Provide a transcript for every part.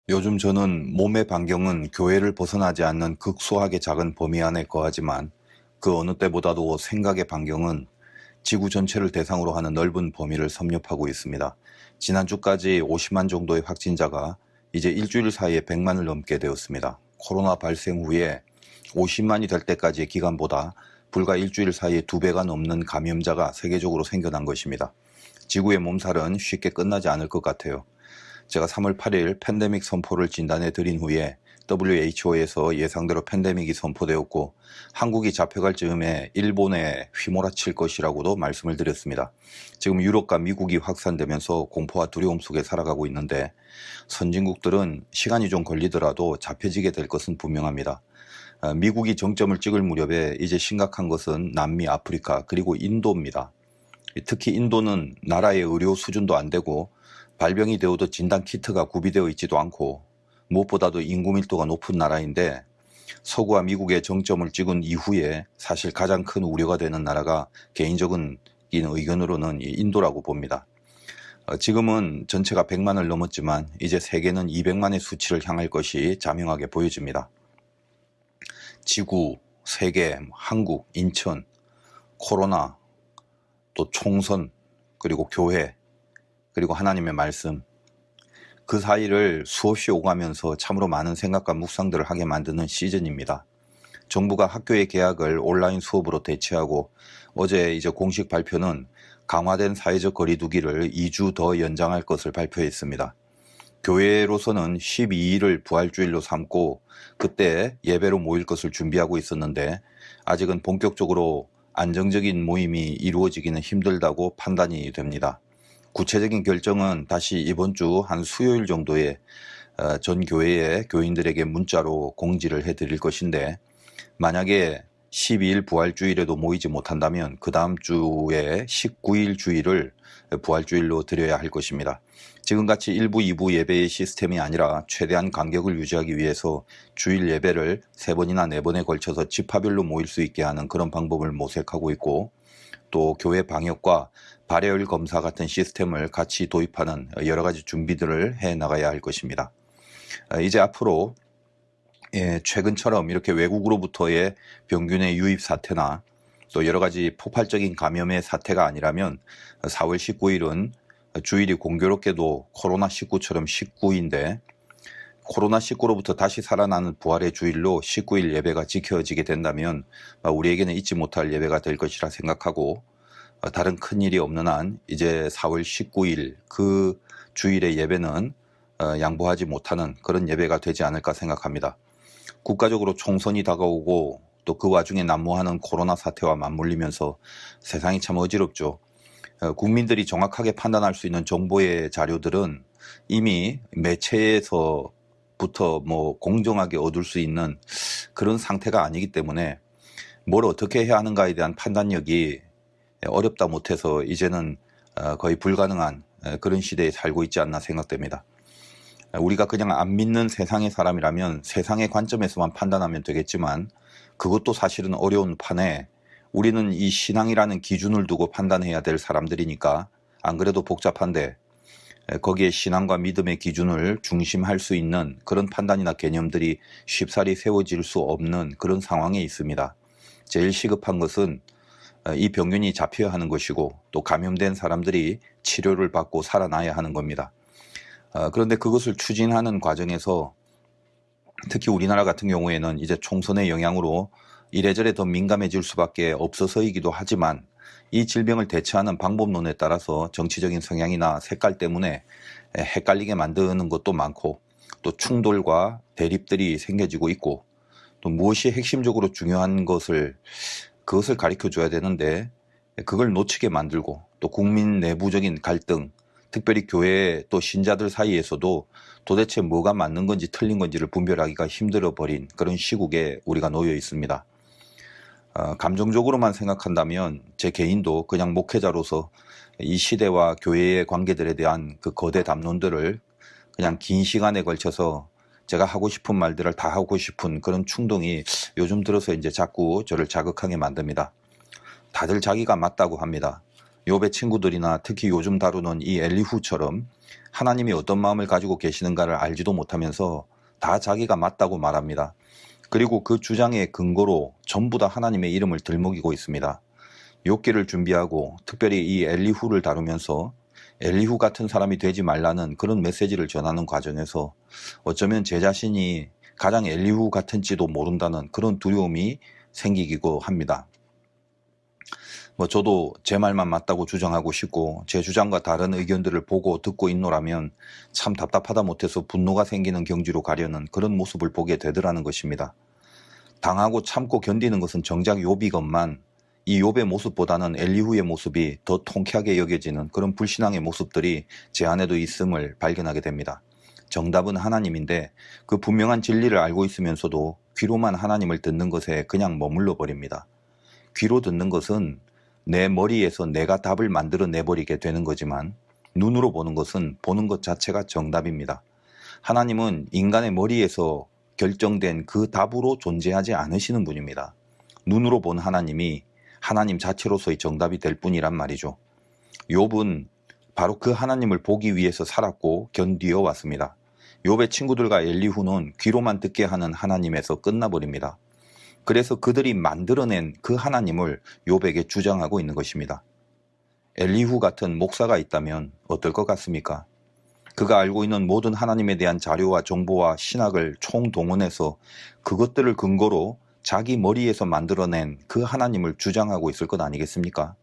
요즘 저는 몸의 반경은 교회를 벗어나지 않는 극소하게 작은 범위 안에 거하지만 그 어느 때보다도 생각의 반경은 지구 전체를 대상으로 하는 넓은 범위를 섭렵하고 있습니다. 지난주까지 50만 정도의 확진자가 이제 일주일 사이에 100만을 넘게 되었습니다. 코로나 발생 후에 50만이 될 때까지의 기간보다 불과 일주일 사이에 2배가 넘는 감염자가 세계적으로 생겨난 것입니다. 지구의 몸살은 쉽게 끝나지 않을 것 같아요. 제가 3월 8일 팬데믹 선포를 진단해 드린 후에 WHO에서 예상대로 팬데믹이 선포되었고 한국이 잡혀갈 즈음에 일본에 휘몰아칠 것이라고도 말씀을 드렸습니다. 지금 유럽과 미국이 확산되면서 공포와 두려움 속에 살아가고 있는데 선진국들은 시간이 좀 걸리더라도 잡혀지게 될 것은 분명합니다. 미국이 정점을 찍을 무렵에 이제 심각한 것은 남미, 아프리카 그리고 인도입니다. 특히 인도는 나라의 의료 수준도 안 되고 발병이 되어도 진단 키트가 구비되어 있지도 않고 무엇보다도 인구 밀도가 높은 나라인데 서구와 미국의 정점을 찍은 이후에 사실 가장 큰 우려가 되는 나라가 개인적인 의견으로는 인도라고 봅니다. 지금은 전체가 100만을 넘었지만 이제 세계는 200만의 수치를 향할 것이 자명하게 보여집니다. 지구, 세계, 한국, 인천, 코로나, 또 총선, 그리고 교회, 그리고 하나님의 말씀, 그 사이를 수없이 오가면서 참으로 많은 생각과 묵상들을 하게 만드는 시즌입니다. 정부가 학교의 개학을 온라인 수업으로 대체하고 어제 이제 공식 발표는 강화된 사회적 거리두기를 2주 더 연장할 것을 발표했습니다. 교회로서는 12일을 부활주일로 삼고 그때 예배로 모일 것을 준비하고 있었는데 아직은 본격적으로 안정적인 모임이 이루어지기는 힘들다고 판단이 됩니다. 구체적인 결정은 다시 이번 주 한 수요일 정도에 전 교회의 교인들에게 문자로 공지를 해드릴 것인데 만약에 12일 부활주일에도 모이지 못한다면 그 다음 주에 19일 주일을 부활주일로 드려야 할 것입니다. 지금같이 1부, 2부 예배의 시스템이 아니라 최대한 간격을 유지하기 위해서 주일 예배를 3번이나 4번에 걸쳐서 지파별로 모일 수 있게 하는 그런 방법을 모색하고 있고 또 교회 방역과 발열 검사 같은 시스템을 같이 도입하는 여러 가지 준비들을 해 나가야 할 것입니다. 이제 앞으로 최근처럼 이렇게 외국으로부터의 병균의 유입 사태나 또 여러 가지 폭발적인 감염의 사태가 아니라면 4월 19일은 주일이 공교롭게도 코로나19처럼 19인데 코로나19로부터 다시 살아나는 부활의 주일로 19일 예배가 지켜지게 된다면 우리에게는 잊지 못할 예배가 될 것이라 생각하고 다른 큰 일이 없는 한 이제 4월 19일 그 주일의 예배는 양보하지 못하는 그런 예배가 되지 않을까 생각합니다. 국가적으로 총선이 다가오고 또 그 와중에 난무하는 코로나 사태와 맞물리면서 세상이 참 어지럽죠. 국민들이 정확하게 판단할 수 있는 정보의 자료들은 이미 매체에서부터 공정하게 얻을 수 있는 그런 상태가 아니기 때문에 뭘 어떻게 해야 하는가에 대한 판단력이 어렵다 못해서 이제는 거의 불가능한 그런 시대에 살고 있지 않나 생각됩니다. 우리가 그냥 안 믿는 세상의 사람이라면 세상의 관점에서만 판단하면 되겠지만 그것도 사실은 어려운 판에 우리는 이 신앙이라는 기준을 두고 판단해야 될 사람들이니까 안 그래도 복잡한데 거기에 신앙과 믿음의 기준을 중심할 수 있는 그런 판단이나 개념들이 쉽사리 세워질 수 없는 그런 상황에 있습니다. 제일 시급한 것은 이 병균이 잡혀야 하는 것이고 또 감염된 사람들이 치료를 받고 살아나야 하는 겁니다. 그런데 그것을 추진하는 과정에서 특히 우리나라 같은 경우에는 이제 총선의 영향으로 이래저래 더 민감해질 수밖에 없어서이기도 하지만 이 질병을 대처하는 방법론에 따라서 정치적인 성향이나 색깔 때문에 헷갈리게 만드는 것도 많고 또 충돌과 대립들이 생겨지고 있고 또 무엇이 핵심적으로 중요한 그것을 가르쳐 줘야 되는데 그걸 놓치게 만들고 또 국민 내부적인 갈등 특별히 교회 또 신자들 사이에서도 도대체 뭐가 맞는 건지 틀린 건지를 분별하기가 힘들어 버린 그런 시국에 우리가 놓여 있습니다. 감정적으로만 생각한다면 제 개인도 그냥 목회자로서 이 시대와 교회의 관계들에 대한 그 거대 담론들을 그냥 긴 시간에 걸쳐서 제가 하고 싶은 말들을 다 하고 싶은 그런 충동이 요즘 들어서 이제 자꾸 저를 자극하게 만듭니다. 다들 자기가 맞다고 합니다. 욥의 친구들이나 특히 요즘 다루는 이 엘리후처럼 하나님이 어떤 마음을 가지고 계시는가를 알지도 못하면서 다 자기가 맞다고 말합니다. 그리고 그 주장의 근거로 전부 다 하나님의 이름을 들먹이고 있습니다. 욥기를 준비하고 특별히 이 엘리후를 다루면서 엘리후 같은 사람이 되지 말라는 그런 메시지를 전하는 과정에서 어쩌면 제 자신이 가장 엘리후 같은지도 모른다는 그런 두려움이 생기기도 합니다. 저도 제 말만 맞다고 주장하고 싶고 제 주장과 다른 의견들을 보고 듣고 있노라면 참 답답하다 못해서 분노가 생기는 경지로 가려는 그런 모습을 보게 되더라는 것입니다. 당하고 참고 견디는 것은 정작 욥이건만 이 욥의 모습보다는 엘리후의 모습이 더 통쾌하게 여겨지는 그런 불신앙의 모습들이 제 안에도 있음을 발견하게 됩니다. 정답은 하나님인데 그 분명한 진리를 알고 있으면서도 귀로만 하나님을 듣는 것에 그냥 머물러 버립니다. 귀로 듣는 것은 내 머리에서 내가 답을 만들어 내버리게 되는 거지만 눈으로 보는 것은 보는 것 자체가 정답입니다. 하나님은 인간의 머리에서 결정된 그 답으로 존재하지 않으시는 분입니다. 눈으로 본 하나님이 하나님 자체로서의 정답이 될 뿐이란 말이죠. 욥은 바로 그 하나님을 보기 위해서 살았고 견디어 왔습니다. 욥의 친구들과 엘리후는 귀로만 듣게 하는 하나님에서 끝나버립니다. 그래서 그들이 만들어낸 그 하나님을 욥에게 주장하고 있는 것입니다. 엘리후 같은 목사가 있다면 어떨 것 같습니까? 그가 알고 있는 모든 하나님에 대한 자료와 정보와 신학을 총동원해서 그것들을 근거로 자기 머리에서 만들어낸 그 하나님을 주장하고 있을 것 아니겠습니까?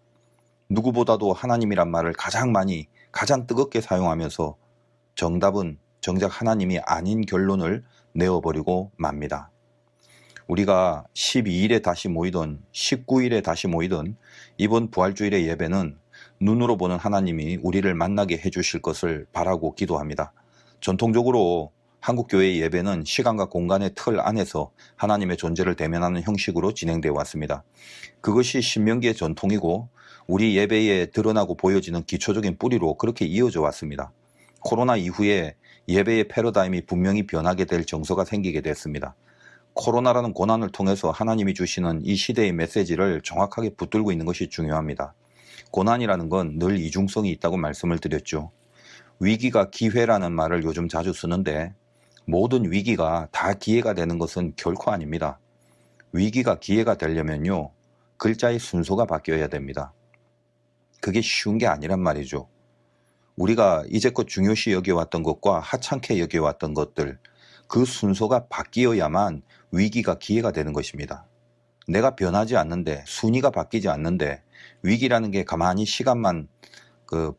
누구보다도 하나님이란 말을 가장 뜨겁게 사용하면서 정답은 정작 하나님이 아닌 결론을 내어버리고 맙니다. 우리가 12일에 다시 모이든 19일에 다시 모이든 이번 부활주일의 예배는 눈으로 보는 하나님이 우리를 만나게 해주실 것을 바라고 기도합니다. 전통적으로 한국교회의 예배는 시간과 공간의 틀 안에서 하나님의 존재를 대면하는 형식으로 진행되어 왔습니다. 그것이 신명기의 전통이고 우리 예배에 드러나고 보여지는 기초적인 뿌리로 그렇게 이어져 왔습니다. 코로나 이후에 예배의 패러다임이 분명히 변하게 될 정서가 생기게 됐습니다. 코로나라는 고난을 통해서 하나님이 주시는 이 시대의 메시지를 정확하게 붙들고 있는 것이 중요합니다. 고난이라는 건 늘 이중성이 있다고 말씀을 드렸죠. 위기가 기회라는 말을 요즘 자주 쓰는데 모든 위기가 다 기회가 되는 것은 결코 아닙니다. 위기가 기회가 되려면요, 글자의 순서가 바뀌어야 됩니다. 그게 쉬운 게 아니란 말이죠. 우리가 이제껏 중요시 여겨왔던 것과 하찮게 여겨왔던 것들, 그 순서가 바뀌어야만 위기가 기회가 되는 것입니다. 내가 변하지 않는데, 순위가 바뀌지 않는데 위기라는 게 가만히 시간만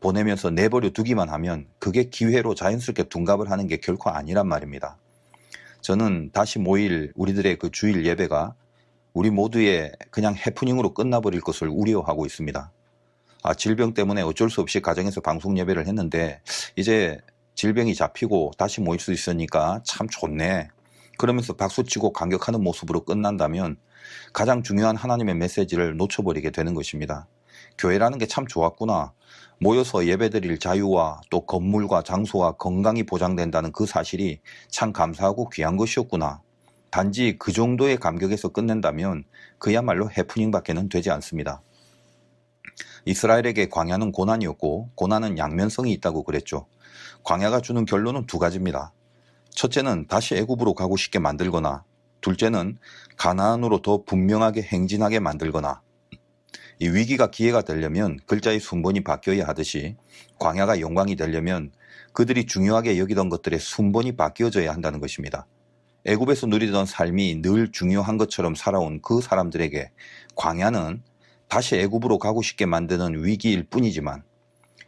보내면서 내버려 두기만 하면 그게 기회로 자연스럽게 둔갑을 하는 게 결코 아니란 말입니다. 저는 다시 모일 우리들의 그 주일 예배가 우리 모두의 그냥 해프닝으로 끝나버릴 것을 우려하고 있습니다. 질병 때문에 어쩔 수 없이 가정에서 방송 예배를 했는데 이제 질병이 잡히고 다시 모일 수 있으니까 참 좋네, 그러면서 박수치고 감격하는 모습으로 끝난다면 가장 중요한 하나님의 메시지를 놓쳐버리게 되는 것입니다. 교회라는 게 참 좋았구나, 모여서 예배드릴 자유와 또 건물과 장소와 건강이 보장된다는 그 사실이 참 감사하고 귀한 것이었구나, 단지 그 정도의 감격에서 끝낸다면 그야말로 해프닝밖에는 되지 않습니다. 이스라엘에게 광야는 고난이었고 고난은 양면성이 있다고 그랬죠. 광야가 주는 결론은 두 가지입니다. 첫째는 다시 애굽으로 가고 싶게 만들거나, 둘째는 가나안으로 더 분명하게 행진하게 만들거나. 이 위기가 기회가 되려면 글자의 순번이 바뀌어야 하듯이 광야가 영광이 되려면 그들이 중요하게 여기던 것들의 순번이 바뀌어져야 한다는 것입니다. 애굽에서 누리던 삶이 늘 중요한 것처럼 살아온 그 사람들에게 광야는 다시 애굽으로 가고 싶게 만드는 위기일 뿐이지만,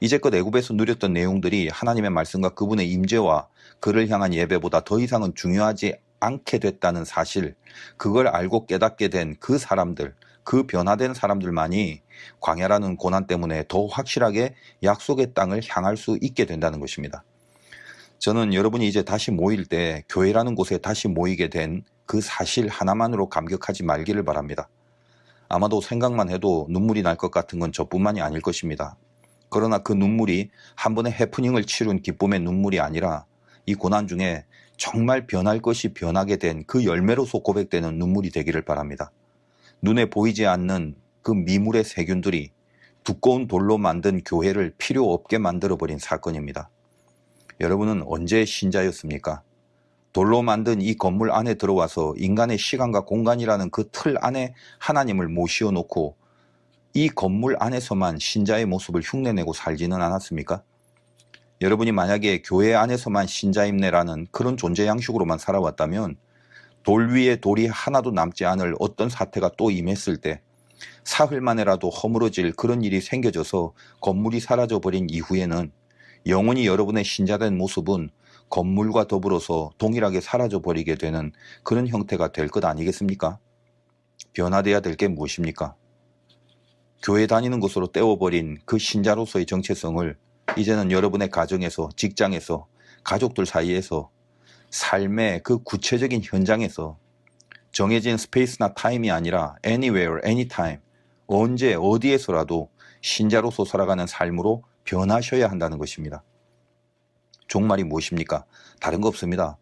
이제껏 애굽에서 누렸던 내용들이 하나님의 말씀과 그분의 임재와 그를 향한 예배보다 더 이상은 중요하지 않게 됐다는 사실, 그걸 알고 깨닫게 된 그 사람들, 그 변화된 사람들만이 광야라는 고난 때문에 더 확실하게 약속의 땅을 향할 수 있게 된다는 것입니다. 저는 여러분이 이제 다시 모일 때 교회라는 곳에 다시 모이게 된 그 사실 하나만으로 감격하지 말기를 바랍니다. 아마도 생각만 해도 눈물이 날 것 같은 건 저뿐만이 아닐 것입니다. 그러나 그 눈물이 한 번의 해프닝을 치룬 기쁨의 눈물이 아니라 이 고난 중에 정말 변할 것이 변하게 된 그 열매로서 고백되는 눈물이 되기를 바랍니다. 눈에 보이지 않는 그 미물의 세균들이 두꺼운 돌로 만든 교회를 필요 없게 만들어버린 사건입니다. 여러분은 언제 신자였습니까? 돌로 만든 이 건물 안에 들어와서 인간의 시간과 공간이라는 그 틀 안에 하나님을 모시어 놓고 이 건물 안에서만 신자의 모습을 흉내내고 살지는 않았습니까? 여러분이 만약에 교회 안에서만 신자임내라는 그런 존재 양식으로만 살아왔다면 돌 위에 돌이 하나도 남지 않을 어떤 사태가 또 임했을 때 사흘 만에라도 허물어질 그런 일이 생겨져서 건물이 사라져버린 이후에는 영원히 여러분의 신자된 모습은 건물과 더불어서 동일하게 사라져버리게 되는 그런 형태가 될 것 아니겠습니까? 변화돼야 될 게 무엇입니까? 교회 다니는 것으로 떼어버린 그 신자로서의 정체성을 이제는 여러분의 가정에서, 직장에서, 가족들 사이에서, 삶의 그 구체적인 현장에서 정해진 스페이스나 타임이 아니라 anywhere, anytime, 언제 어디에서라도 신자로서 살아가는 삶으로 변하셔야 한다는 것입니다. 종말이 무엇입니까? 다른 거 없습니다.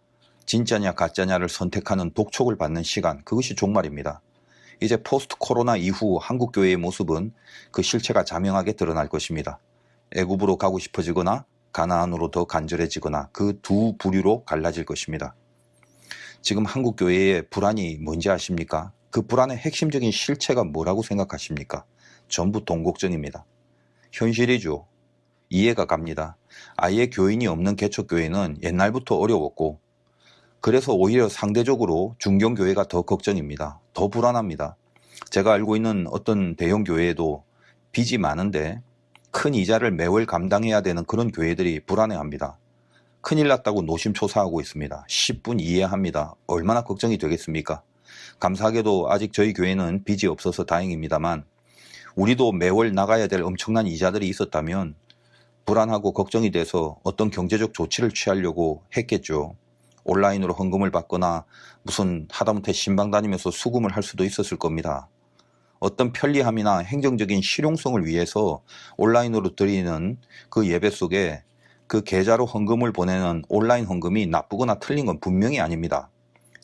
진짜냐 가짜냐를 선택하는 독촉을 받는 시간, 그것이 종말입니다. 이제 포스트 코로나 이후 한국 교회의 모습은 그 실체가 자명하게 드러날 것입니다. 애굽으로 가고 싶어지거나 가나안으로 더 간절해지거나 그 두 부류로 갈라질 것입니다. 지금 한국 교회의 불안이 뭔지 아십니까? 그 불안의 핵심적인 실체가 뭐라고 생각하십니까? 전부 동국정입니다. 현실이죠. 이해가 갑니다. 아예 교인이 없는 개척교회는 옛날부터 어려웠고 그래서 오히려 상대적으로 중견교회가 더 걱정입니다. 더 불안합니다. 제가 알고 있는 어떤 대형 교회에도 빚이 많은데 큰 이자를 매월 감당해야 되는 그런 교회들이 불안해합니다. 큰일 났다고 노심초사하고 있습니다. 10분 이해합니다. 얼마나 걱정이 되겠습니까? 감사하게도 아직 저희 교회는 빚이 없어서 다행입니다만 우리도 매월 나가야 될 엄청난 이자들이 있었다면 불안하고 걱정이 돼서 어떤 경제적 조치를 취하려고 했겠죠. 온라인으로 헌금을 받거나 무슨 하다못해 신방 다니면서 수금을 할 수도 있었을 겁니다. 어떤 편리함이나 행정적인 실용성을 위해서 온라인으로 드리는 그 예배 속에 그 계좌로 헌금을 보내는 온라인 헌금이 나쁘거나 틀린 건 분명히 아닙니다.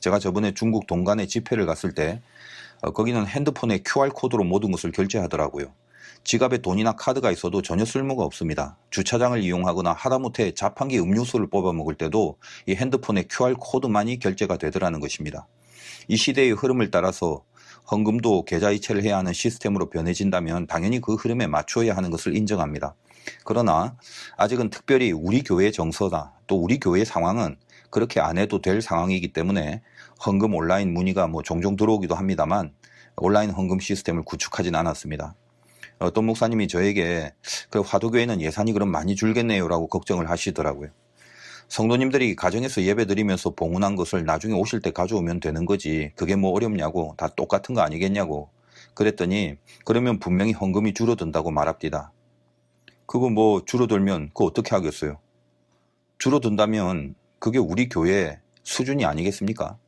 제가 저번에 중국 동간에 집회를 갔을 때 거기는 핸드폰에 QR코드로 모든 것을 결제하더라고요. 지갑에 돈이나 카드가 있어도 전혀 쓸모가 없습니다. 주차장을 이용하거나 하다못해 자판기 음료수를 뽑아 먹을 때도 이 핸드폰의 QR코드만이 결제가 되더라는 것입니다. 이 시대의 흐름을 따라서 헌금도 계좌이체를 해야 하는 시스템으로 변해진다면 당연히 그 흐름에 맞춰야 하는 것을 인정합니다. 그러나 아직은 특별히 우리 교회의 정서나 또 우리 교회의 상황은 그렇게 안 해도 될 상황이기 때문에 헌금 온라인 문의가 종종 들어오기도 합니다만 온라인 헌금 시스템을 구축하진 않았습니다. 어떤 목사님이 저에게 화도교회는 예산이 그럼 많이 줄겠네요 라고 걱정을 하시더라고요. 성도님들이 가정에서 예배 드리면서 봉헌한 것을 나중에 오실 때 가져오면 되는 거지 그게 뭐 어렵냐고, 다 똑같은 거 아니겠냐고 그랬더니 그러면 분명히 헌금이 줄어든다고 말합니다. 그거 줄어들면 그거 어떻게 하겠어요? 줄어든다면 그게 우리 교회 수준이 아니겠습니까?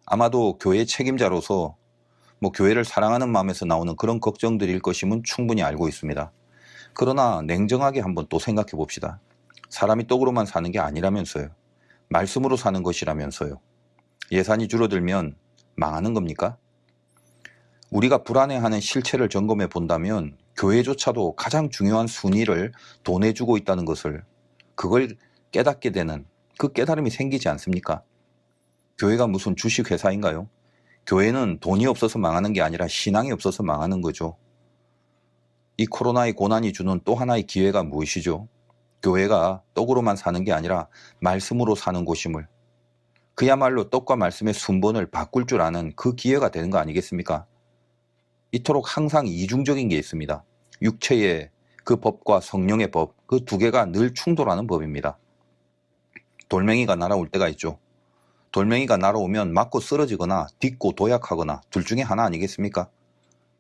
아마도 교회 책임자로서 교회를 사랑하는 마음에서 나오는 그런 걱정들일 것임은 충분히 알고 있습니다. 그러나 냉정하게 한번 또 생각해 봅시다. 사람이 떡으로만 사는 게 아니라면서요. 말씀으로 사는 것이라면서요. 예산이 줄어들면 망하는 겁니까? 우리가 불안해하는 실체를 점검해 본다면 교회조차도 가장 중요한 순위를 돈에 주고 있다는 것을 그걸 깨닫게 되는 그 깨달음이 생기지 않습니까? 교회가 무슨 주식회사인가요? 교회는 돈이 없어서 망하는 게 아니라 신앙이 없어서 망하는 거죠. 이 코로나의 고난이 주는 또 하나의 기회가 무엇이죠? 교회가 떡으로만 사는 게 아니라 말씀으로 사는 곳임을, 그야말로 떡과 말씀의 순번을 바꿀 줄 아는 그 기회가 되는 거 아니겠습니까? 이토록 항상 이중적인 게 있습니다. 육체의 그 법과 성령의 법, 그 두 개가 늘 충돌하는 법입니다. 돌멩이가 날아올 때가 있죠. 돌멩이가 날아오면 맞고 쓰러지거나 딛고 도약하거나 둘 중에 하나 아니겠습니까?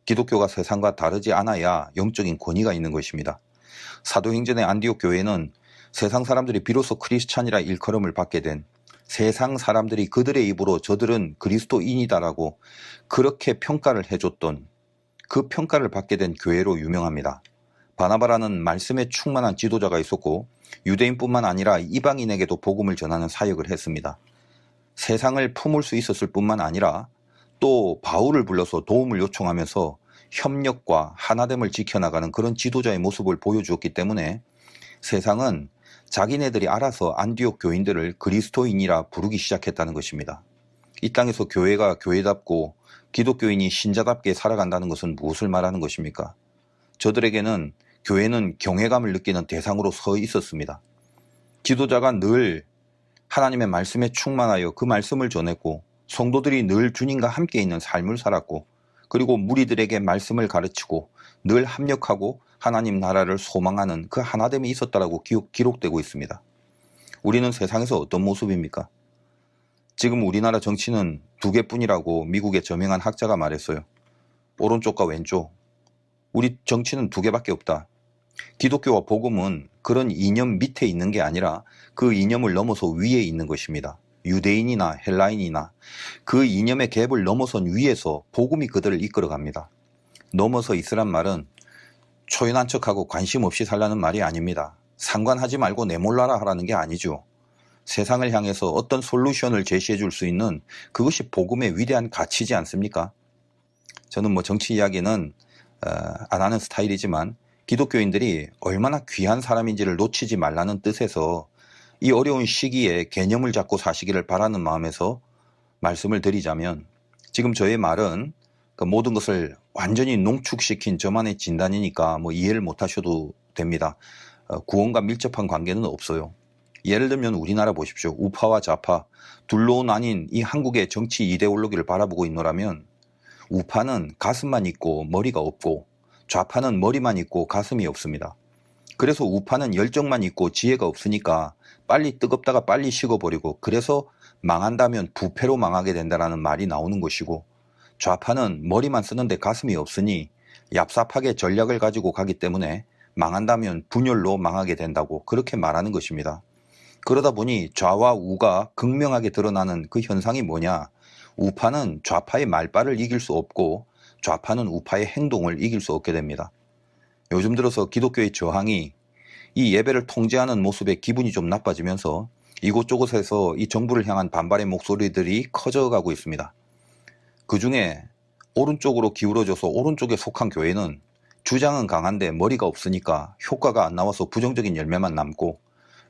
기독교가 세상과 다르지 않아야 영적인 권위가 있는 것입니다. 사도행전의 안디옥 교회는 세상 사람들이 비로소 크리스찬이라 일컬음을 받게 된, 세상 사람들이 그들의 입으로 저들은 그리스도인이다라고 그렇게 평가를 해줬던, 그 평가를 받게 된 교회로 유명합니다. 바나바라는 말씀에 충만한 지도자가 있었고 유대인뿐만 아니라 이방인에게도 복음을 전하는 사역을 했습니다. 세상을 품을 수 있었을 뿐만 아니라 또 바울을 불러서 도움을 요청하면서 협력과 하나됨을 지켜나가는 그런 지도자의 모습을 보여주었기 때문에 세상은 자기네들이 알아서 안디옥 교인들을 그리스도인이라 부르기 시작했다는 것입니다. 이 땅에서 교회가 교회답고 기독교인이 신자답게 살아간다는 것은 무엇을 말하는 것입니까? 저들에게는 교회는 경외감을 느끼는 대상으로 서 있었습니다. 지도자가 늘 하나님의 말씀에 충만하여 그 말씀을 전했고 성도들이 늘 주님과 함께 있는 삶을 살았고 그리고 무리들에게 말씀을 가르치고 늘 합력하고 하나님 나라를 소망하는 그 하나됨이 있었다라고 기록되고 있습니다. 우리는 세상에서 어떤 모습입니까? 지금 우리나라 정치는 두 개뿐이라고 미국의 저명한 학자가 말했어요. 오른쪽과 왼쪽. 우리 정치는 두 개밖에 없다. 기독교와 복음은 그런 이념 밑에 있는 게 아니라 그 이념을 넘어서 위에 있는 것입니다. 유대인이나 헬라인이나 그 이념의 갭을 넘어선 위에서 복음이 그들을 이끌어갑니다. 넘어서 있으란 말은 초연한 척하고 관심 없이 살라는 말이 아닙니다. 상관하지 말고 내몰라라 하라는 게 아니죠. 세상을 향해서 어떤 솔루션을 제시해 줄 수 있는 그것이 복음의 위대한 가치지 않습니까? 저는 정치 이야기는 안 하는 스타일이지만 기독교인들이 얼마나 귀한 사람인지를 놓치지 말라는 뜻에서 이 어려운 시기에 개념을 잡고 사시기를 바라는 마음에서 말씀을 드리자면 지금 저의 말은 그 모든 것을 완전히 농축시킨 저만의 진단이니까 이해를 못하셔도 됩니다. 구원과 밀접한 관계는 없어요. 예를 들면 우리나라 보십시오. 우파와 좌파 둘로 나뉜 이 한국의 정치 이데올로기를 바라보고 있노라면 우파는 가슴만 있고 머리가 없고 좌파는 머리만 있고 가슴이 없습니다. 그래서 우파는 열정만 있고 지혜가 없으니까 빨리 뜨겁다가 빨리 식어버리고 그래서 망한다면 부패로 망하게 된다는 말이 나오는 것이고 좌파는 머리만 쓰는데 가슴이 없으니 얍삽하게 전략을 가지고 가기 때문에 망한다면 분열로 망하게 된다고 그렇게 말하는 것입니다. 그러다 보니 좌와 우가 극명하게 드러나는 그 현상이 뭐냐? 우파는 좌파의 말발을 이길 수 없고 좌파는 우파의 행동을 이길 수 없게 됩니다. 요즘 들어서 기독교의 저항이 이 예배를 통제하는 모습에 기분이 좀 나빠지면서 이곳저곳에서 이 정부를 향한 반발의 목소리들이 커져가고 있습니다. 그 중에 오른쪽으로 기울어져서 오른쪽에 속한 교회는 주장은 강한데 머리가 없으니까 효과가 안 나와서 부정적인 열매만 남고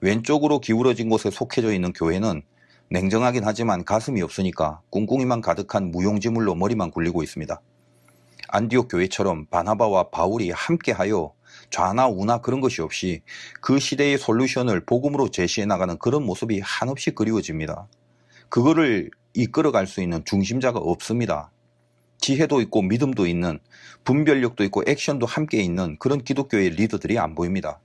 왼쪽으로 기울어진 곳에 속해져 있는 교회는 냉정하긴 하지만 가슴이 없으니까 꿍꿍이만 가득한 무용지물로 머리만 굴리고 있습니다. 안디옥 교회처럼 바나바와 바울이 함께하여 좌나 우나 그런 것이 없이 그 시대의 솔루션을 복음으로 제시해 나가는 그런 모습이 한없이 그리워집니다. 그거를 이끌어갈 수 있는 중심자가 없습니다. 지혜도 있고 믿음도 있는 분별력도 있고 액션도 함께 있는 그런 기독교의 리더들이 안 보입니다.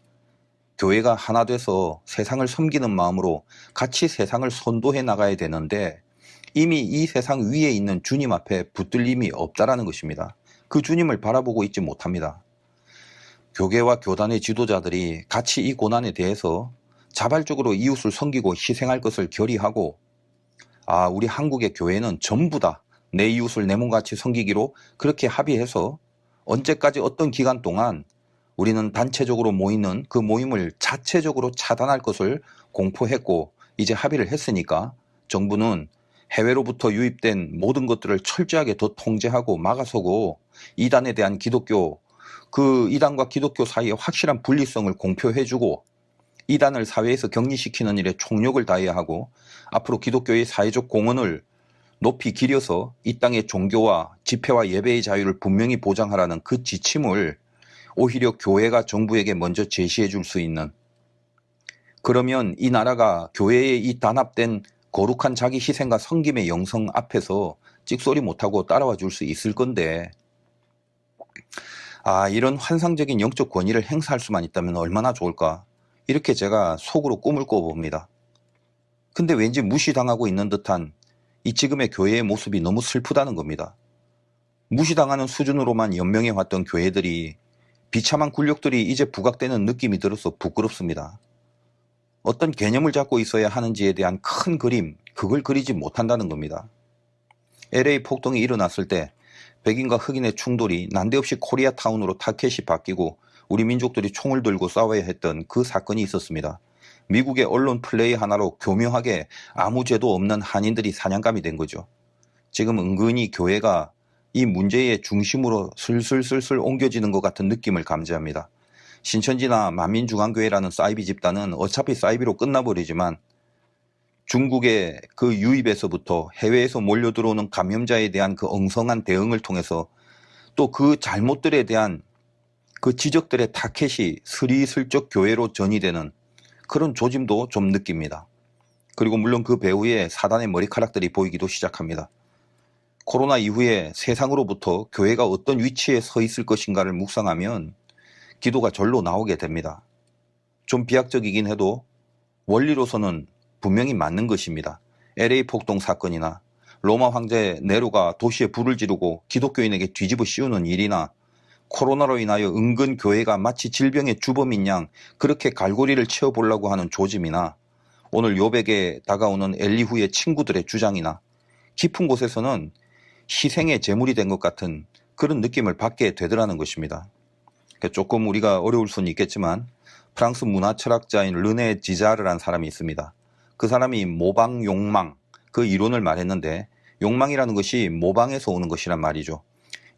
교회가 하나 돼서 세상을 섬기는 마음으로 같이 세상을 선도해 나가야 되는데 이미 이 세상 위에 있는 주님 앞에 붙들림이 없다라는 것입니다. 그 주님을 바라보고 있지 못합니다. 교계와 교단의 지도자들이 같이 이 고난에 대해서 자발적으로 이웃을 섬기고 희생할 것을 결의하고 우리 한국의 교회는 전부 다 내 이웃을 내 몸같이 섬기기로 그렇게 합의해서 언제까지 어떤 기간 동안 우리는 단체적으로 모이는 그 모임을 자체적으로 차단할 것을 공포했고 이제 합의를 했으니까 정부는 해외로부터 유입된 모든 것들을 철저하게 더 통제하고 막아서고 이단에 대한 그 이단과 기독교 사이의 확실한 분리성을 공표해주고 이단을 사회에서 격리시키는 일에 총력을 다해야 하고 앞으로 기독교의 사회적 공헌을 높이 기려서 이 땅의 종교와 집회와 예배의 자유를 분명히 보장하라는 그 지침을 오히려 교회가 정부에게 먼저 제시해 줄 수 있는, 그러면 이 나라가 교회의 이 단합된 거룩한 자기 희생과 섬김의 영성 앞에서 찍소리 못하고 따라와 줄 수 있을 건데 이런 환상적인 영적 권위를 행사할 수만 있다면 얼마나 좋을까, 이렇게 제가 속으로 꿈을 꿔봅니다. 근데 왠지 무시당하고 있는 듯한 이 지금의 교회의 모습이 너무 슬프다는 겁니다. 무시당하는 수준으로만 연명해 왔던 교회들이 비참한 굴욕들이 이제 부각되는 느낌이 들어서 부끄럽습니다. 어떤 개념을 잡고 있어야 하는지에 대한 큰 그림, 그걸 그리지 못한다는 겁니다. LA 폭동이 일어났을 때 백인과 흑인의 충돌이 난데없이 코리아타운으로 타켓이 바뀌고 우리 민족들이 총을 들고 싸워야 했던 그 사건이 있었습니다. 미국의 언론 플레이 하나로 교묘하게 아무 죄도 없는 한인들이 사냥감이 된 거죠. 지금 은근히 교회가 이 문제의 중심으로 슬슬슬슬 옮겨지는 것 같은 느낌을 감지합니다. 신천지나 만민중앙교회라는 사이비 집단은 어차피 사이비로 끝나버리지만 중국의 그 유입에서부터 해외에서 몰려들어오는 감염자에 대한 그 엉성한 대응을 통해서 또 그 잘못들에 대한 그 지적들의 타켓이 스리슬쩍 교회로 전이되는 그런 조짐도 좀 느낍니다. 그리고 물론 그 배후에 사단의 머리카락들이 보이기도 시작합니다. 코로나 이후에 세상으로부터 교회가 어떤 위치에 서 있을 것인가를 묵상하면 기도가 절로 나오게 됩니다. 좀 비약적이긴 해도 원리로서는 분명히 맞는 것입니다. LA 폭동 사건이나 로마 황제 네로가 도시에 불을 지르고 기독교인에게 뒤집어 씌우는 일이나 코로나로 인하여 은근 교회가 마치 질병의 주범인 양 그렇게 갈고리를 채워보려고 하는 조짐이나 오늘 욥에게 다가오는 엘리후의 친구들의 주장이나 깊은 곳에서는 희생의 제물이 된 것 같은 그런 느낌을 받게 되더라는 것입니다. 조금 우리가 어려울 수는 있겠지만 프랑스 문화철학자인 르네 지자르라는 사람이 있습니다. 그 사람이 모방 욕망 그 이론을 말했는데 욕망이라는 것이 모방에서 오는 것이란 말이죠.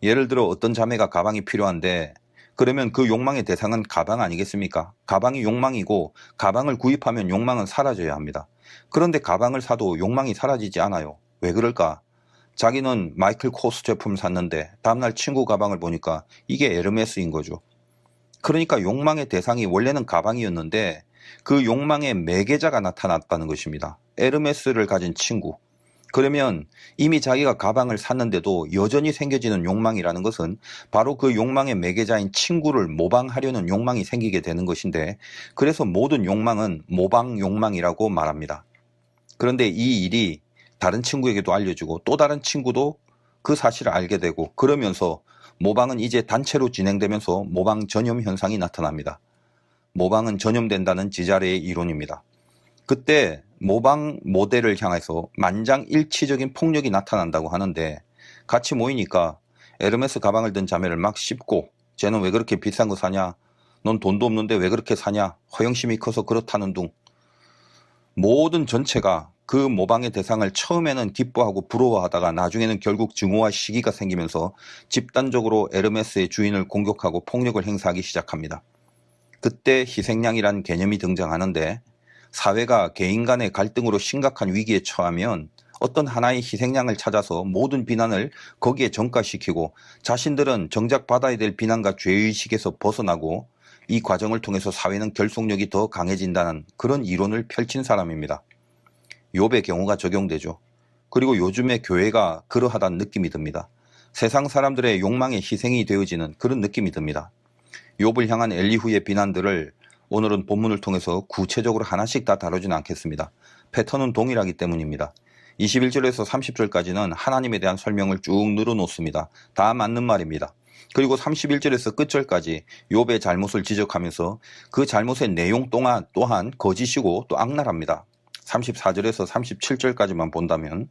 예를 들어 어떤 자매가 가방이 필요한데 그러면 그 욕망의 대상은 가방 아니겠습니까? 가방이 욕망이고 가방을 구입하면 욕망은 사라져야 합니다. 그런데 가방을 사도 욕망이 사라지지 않아요. 왜 그럴까? 자기는 마이클 코스 제품을 샀는데 다음날 친구 가방을 보니까 이게 에르메스인 거죠. 그러니까 욕망의 대상이 원래는 가방이었는데 그 욕망의 매개자가 나타났다는 것입니다. 에르메스를 가진 친구. 그러면 이미 자기가 가방을 샀는데도 여전히 생겨지는 욕망이라는 것은 바로 그 욕망의 매개자인 친구를 모방하려는 욕망이 생기게 되는 것인데 그래서 모든 욕망은 모방 욕망이라고 말합니다. 그런데 이 일이 다른 친구에게도 알려주고 또 다른 친구도 그 사실을 알게 되고 그러면서 모방은 이제 단체로 진행되면서 모방 전염 현상이 나타납니다. 모방은 전염된다는 지자레의 이론입니다. 그때 모방 모델을 향해서 만장일치적인 폭력이 나타난다고 하는데 같이 모이니까 에르메스 가방을 든 자매를 막 씹고 쟤는 왜 그렇게 비싼 거 사냐? 넌 돈도 없는데 왜 그렇게 사냐? 허영심이 커서 그렇다는 둥. 모든 전체가 그 모방의 대상을 처음에는 기뻐하고 부러워하다가 나중에는 결국 증오와 시기가 생기면서 집단적으로 에르메스의 주인을 공격하고 폭력을 행사하기 시작합니다. 그때 희생양이란 개념이 등장하는데 사회가 개인 간의 갈등으로 심각한 위기에 처하면 어떤 하나의 희생양을 찾아서 모든 비난을 거기에 전가시키고 자신들은 정작 받아야 될 비난과 죄의식에서 벗어나고 이 과정을 통해서 사회는 결속력이 더 강해진다는 그런 이론을 펼친 사람입니다. 욥의 경우가 적용되죠. 그리고 요즘의 교회가 그러하다는 느낌이 듭니다. 세상 사람들의 욕망의 희생이 되어지는 그런 느낌이 듭니다. 욥을 향한 엘리후의 비난들을 오늘은 본문을 통해서 구체적으로 하나씩 다 다루지는 않겠습니다. 패턴은 동일하기 때문입니다. 21절에서 30절까지는 하나님에 대한 설명을 쭉 늘어놓습니다. 다 맞는 말입니다. 그리고 31절에서 끝절까지 욥의 잘못을 지적하면서 그 잘못의 내용 또한 거짓이고 또 악랄합니다. 34절에서 37절까지만 본다면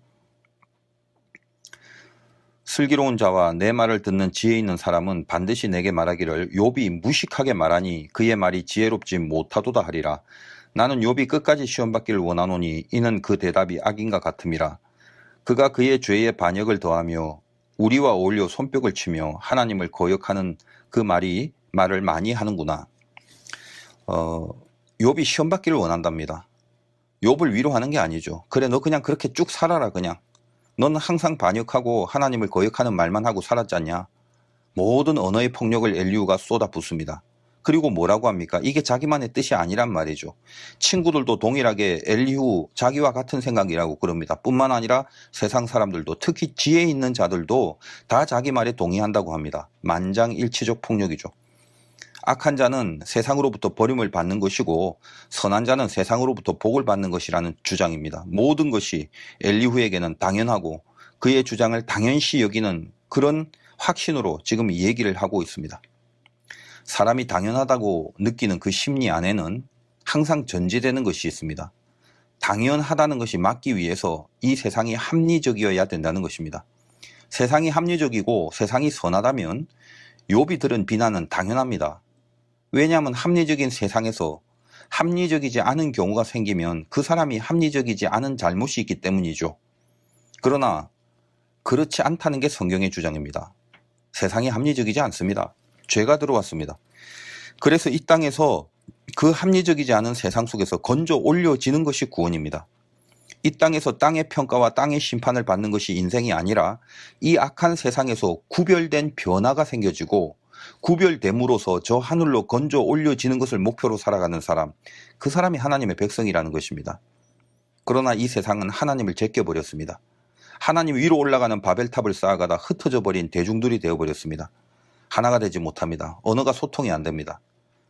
슬기로운 자와 내 말을 듣는 지혜 있는 사람은 반드시 내게 말하기를 욥이 무식하게 말하니 그의 말이 지혜롭지 못하도다 하리라. 나는 욥이 끝까지 시험받기를 원하노니 이는 그 대답이 악인과 같음이라. 그가 그의 죄에 반역을 더하며 우리와 어울려 손뼉을 치며 하나님을 거역하는 그 말을 많이 하는구나. 욥이 시험받기를 원한답니다. 욥을 위로하는 게 아니죠. 그래 너 그냥 그렇게 쭉 살아라 그냥. 넌 항상 반역하고 하나님을 거역하는 말만 하고 살았지 않냐. 모든 언어의 폭력을 엘리후가 쏟아붓습니다. 그리고 뭐라고 합니까? 이게 자기만의 뜻이 아니란 말이죠. 친구들도 동일하게 엘리후 자기와 같은 생각이라고 그럽니다. 뿐만 아니라 세상 사람들도 특히 지혜 있는 자들도 다 자기 말에 동의한다고 합니다. 만장일치적 폭력이죠. 악한 자는 세상으로부터 버림을 받는 것이고 선한 자는 세상으로부터 복을 받는 것이라는 주장입니다. 모든 것이 엘리후에게는 당연하고 그의 주장을 당연시 여기는 그런 확신으로 지금 이 얘기를 하고 있습니다. 사람이 당연하다고 느끼는 그 심리 안에는 항상 전제되는 것이 있습니다. 당연하다는 것이 맞기 위해서 이 세상이 합리적이어야 된다는 것입니다. 세상이 합리적이고 세상이 선하다면 욥이 들은 비난은 당연합니다. 왜냐하면 합리적인 세상에서 합리적이지 않은 경우가 생기면 그 사람이 합리적이지 않은 잘못이 있기 때문이죠. 그러나 그렇지 않다는 게 성경의 주장입니다. 세상이 합리적이지 않습니다. 죄가 들어왔습니다. 그래서 이 땅에서 그 합리적이지 않은 세상 속에서 건져 올려지는 것이 구원입니다. 이 땅에서 땅의 평가와 땅의 심판을 받는 것이 인생이 아니라 이 악한 세상에서 구별된 변화가 생겨지고 구별됨으로써 저 하늘로 건져 올려지는 것을 목표로 살아가는 사람, 그 사람이 하나님의 백성이라는 것입니다. 그러나 이 세상은 하나님을 제껴버렸습니다. 하나님 위로 올라가는 바벨탑을 쌓아가다 흩어져 버린 대중들이 되어버렸습니다. 하나가 되지 못합니다. 언어가 소통이 안 됩니다.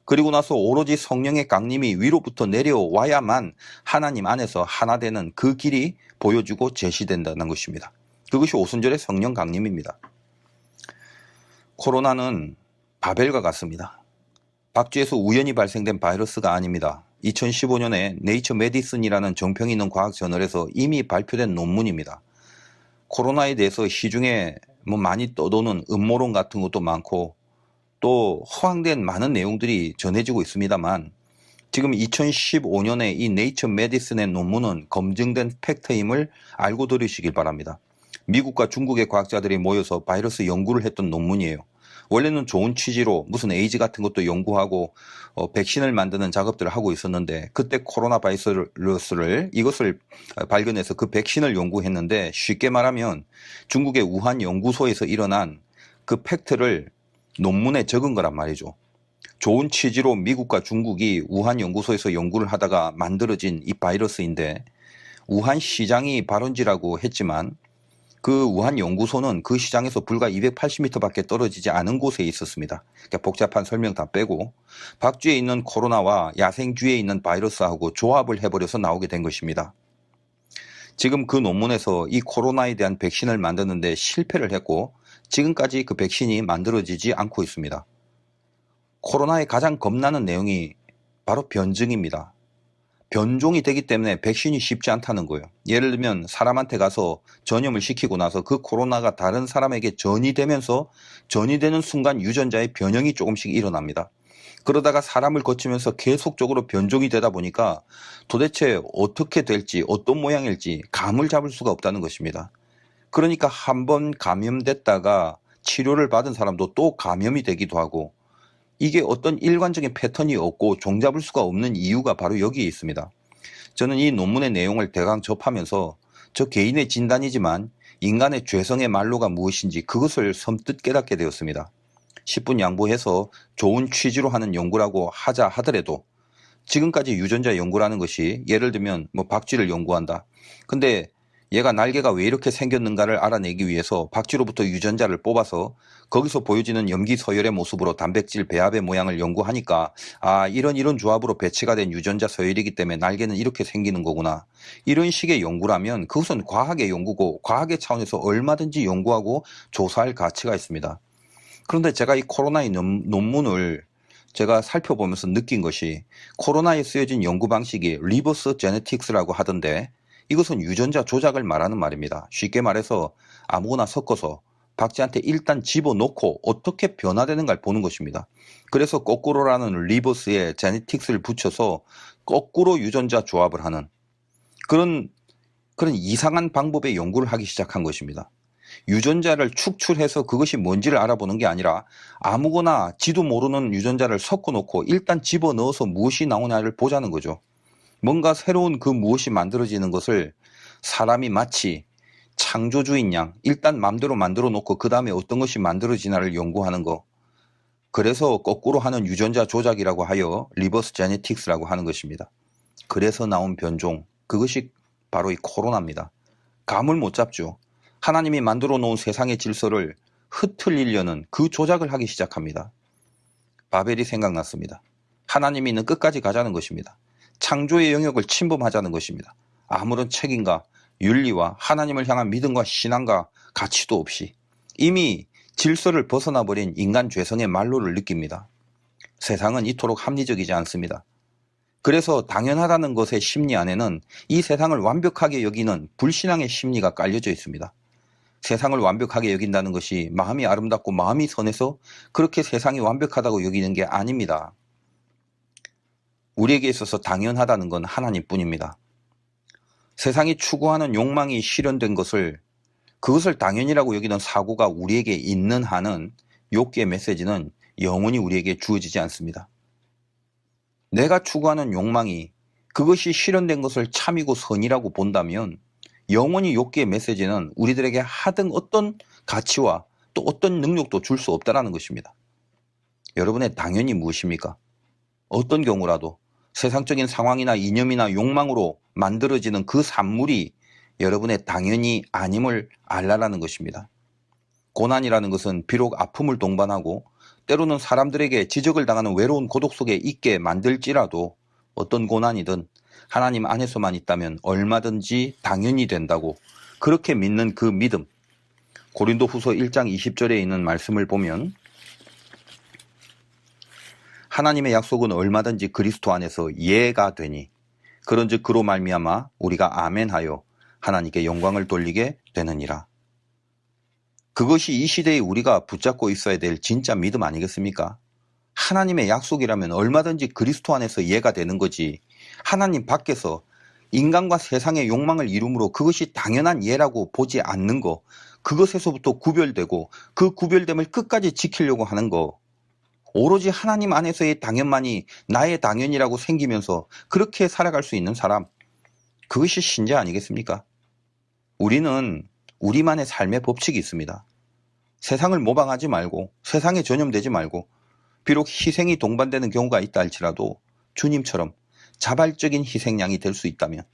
그리고 나서 오로지 성령의 강림이 위로부터 내려와야만 하나님 안에서 하나 되는 그 길이 보여주고 제시된다는 것입니다. 그것이 오순절의 성령 강림입니다. 코로나는 바벨과 같습니다. 박쥐에서 우연히 발생된 바이러스가 아닙니다. 2015년에 네이처 메디슨이라는 정평이 있는 과학 저널에서 이미 발표된 논문입니다. 코로나에 대해서 시중에 많이 떠도는 음모론 같은 것도 많고 또 허황된 많은 내용들이 전해지고 있습니다만 지금 2015년에 이 네이처 메디슨의 논문은 검증된 팩트임을 알고 들으시길 바랍니다. 미국과 중국의 과학자들이 모여서 바이러스 연구를 했던 논문이에요. 원래는 좋은 취지로 무슨 에이즈 같은 것도 연구하고 백신을 만드는 작업들을 하고 있었는데 그때 코로나 바이러스를 이것을 발견해서 그 백신을 연구했는데 쉽게 말하면 중국의 우한 연구소에서 일어난 그 팩트를 논문에 적은 거란 말이죠. 좋은 취지로 미국과 중국이 우한 연구소에서 연구를 하다가 만들어진 이 바이러스인데 우한 시장이 발원지라고 했지만 그 우한 연구소는 그 시장에서 불과 280m 밖에 떨어지지 않은 곳에 있었습니다. 그러니까 복잡한 설명 다 빼고 박쥐에 있는 코로나와 야생쥐에 있는 바이러스하고 조합을 해버려서 나오게 된 것입니다. 지금 그 논문에서 이 코로나에 대한 백신을 만드는데 실패를 했고 지금까지 그 백신이 만들어지지 않고 있습니다. 코로나에 가장 겁나는 내용이 바로 변증입니다. 변종이 되기 때문에 백신이 쉽지 않다는 거예요. 예를 들면 사람한테 가서 전염을 시키고 나서 그 코로나가 다른 사람에게 전이되면서 전이되는 순간 유전자의 변형이 조금씩 일어납니다. 그러다가 사람을 거치면서 계속적으로 변종이 되다 보니까 도대체 어떻게 될지 어떤 모양일지 감을 잡을 수가 없다는 것입니다. 그러니까 한번 감염됐다가 치료를 받은 사람도 또 감염이 되기도 하고 이게 어떤 일관적인 패턴이 없고 종잡을 수가 없는 이유가 바로 여기에 있습니다. 저는 이 논문의 내용을 대강 접하면서 저 개인의 진단이지만 인간의 죄성의 말로가 무엇인지 그것을 섬뜩 깨닫게 되었습니다. 10분 양보해서 좋은 취지로 하는 연구라고 하자 하더라도 지금까지 유전자 연구라는 것이 예를 들면 박쥐를 연구한다. 근데 얘가 날개가 왜 이렇게 생겼는가를 알아내기 위해서 박쥐로부터 유전자를 뽑아서 거기서 보여지는 염기 서열의 모습으로 단백질 배합의 모양을 연구하니까 이런 조합으로 배치가 된 유전자 서열이기 때문에 날개는 이렇게 생기는 거구나. 이런 식의 연구라면 그것은 과학의 연구고 과학의 차원에서 얼마든지 연구하고 조사할 가치가 있습니다. 그런데 제가 이 코로나의 논문을 제가 살펴보면서 느낀 것이 코로나에 쓰여진 연구 방식이 리버스 제네틱스라고 하던데 이것은 유전자 조작을 말하는 말입니다. 쉽게 말해서 아무거나 섞어서 박쥐한테 일단 집어넣고 어떻게 변화되는가를 보는 것입니다. 그래서 거꾸로라는 리버스에 제네틱스를 붙여서 거꾸로 유전자 조합을 하는 그런 이상한 방법의 연구를 하기 시작한 것입니다. 유전자를 축출해서 그것이 뭔지를 알아보는 게 아니라 아무거나 지도 모르는 유전자를 섞어 놓고 일단 집어넣어서 무엇이 나오냐를 보자는 거죠. 뭔가 새로운 그 무엇이 만들어지는 것을 사람이 마치 창조주인 양 일단 마음대로 만들어 놓고 그 다음에 어떤 것이 만들어지나를 연구하는 거. 그래서 거꾸로 하는 유전자 조작이라고 하여 리버스 제네틱스라고 하는 것입니다. 그래서 나온 변종, 그것이 바로 이 코로나입니다. 감을 못 잡죠. 하나님이 만들어 놓은 세상의 질서를 흐트리려는 그 조작을 하기 시작합니다. 바벨이 생각났습니다. 하나님이 있는 끝까지 가자는 것입니다. 창조의 영역을 침범하자는 것입니다. 아무런 책임과 윤리와 하나님을 향한 믿음과 신앙과 가치도 없이 이미 질서를 벗어나버린 인간 죄성의 말로를 느낍니다. 세상은 이토록 합리적이지 않습니다. 그래서 당연하다는 것의 심리 안에는 이 세상을 완벽하게 여기는 불신앙의 심리가 깔려져 있습니다. 세상을 완벽하게 여긴다는 것이 마음이 아름답고 마음이 선해서 그렇게 세상이 완벽하다고 여기는 게 아닙니다. 우리에게 있어서 당연하다는 건 하나님뿐입니다. 세상이 추구하는 욕망이 실현된 것을 그것을 당연이라고 여기는 사고가 우리에게 있는 한은 욥기의 메시지는 영원히 우리에게 주어지지 않습니다. 내가 추구하는 욕망이 그것이 실현된 것을 참이고 선이라고 본다면 영원히 욥기의 메시지는 우리들에게 하등 어떤 가치와 또 어떤 능력도 줄 수 없다는 것입니다. 여러분의 당연히 무엇입니까? 어떤 경우라도 세상적인 상황이나 이념이나 욕망으로 만들어지는 그 산물이 여러분의 당연히 아님을 알라라는 것입니다. 고난이라는 것은 비록 아픔을 동반하고 때로는 사람들에게 지적을 당하는 외로운 고독 속에 있게 만들지라도 어떤 고난이든 하나님 안에서만 있다면 얼마든지 당연히 된다고 그렇게 믿는 그 믿음, 고린도후서 1장 20절에 있는 말씀을 보면 하나님의 약속은 얼마든지 그리스도 안에서 예가 되니 그런즉 그로 말미암아 우리가 아멘하여 하나님께 영광을 돌리게 되느니라. 그것이 이 시대에 우리가 붙잡고 있어야 될 진짜 믿음 아니겠습니까? 하나님의 약속이라면 얼마든지 그리스도 안에서 예가 되는 거지, 하나님 밖에서 인간과 세상의 욕망을 이루므로 그것이 당연한 예라고 보지 않는 거, 그것에서부터 구별되고 그 구별됨을 끝까지 지키려고 하는 거, 오로지 하나님 안에서의 당연만이 나의 당연이라고 생기면서 그렇게 살아갈 수 있는 사람, 그것이 신자 아니겠습니까? 우리는 우리만의 삶의 법칙이 있습니다. 세상을 모방하지 말고 세상에 전염되지 말고 비록 희생이 동반되는 경우가 있다 할지라도 주님처럼 자발적인 희생양이 될 수 있다면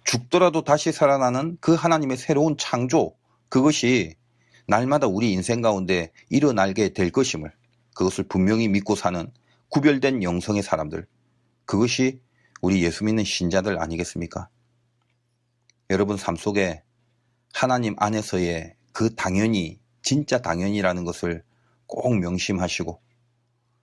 죽더라도 다시 살아나는 그 하나님의 새로운 창조, 그것이 날마다 우리 인생 가운데 일어나게 될 것임을, 그것을 분명히 믿고 사는 구별된 영성의 사람들, 그것이 우리 예수 믿는 신자들 아니겠습니까? 여러분 삶 속에 하나님 안에서의 그 당연히, 진짜 당연이라는 것을 꼭 명심하시고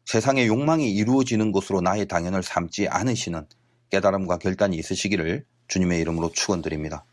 세상의 욕망이 이루어지는 것으로 나의 당연을 삼지 않으시는 깨달음과 결단이 있으시기를 주님의 이름으로 축원드립니다.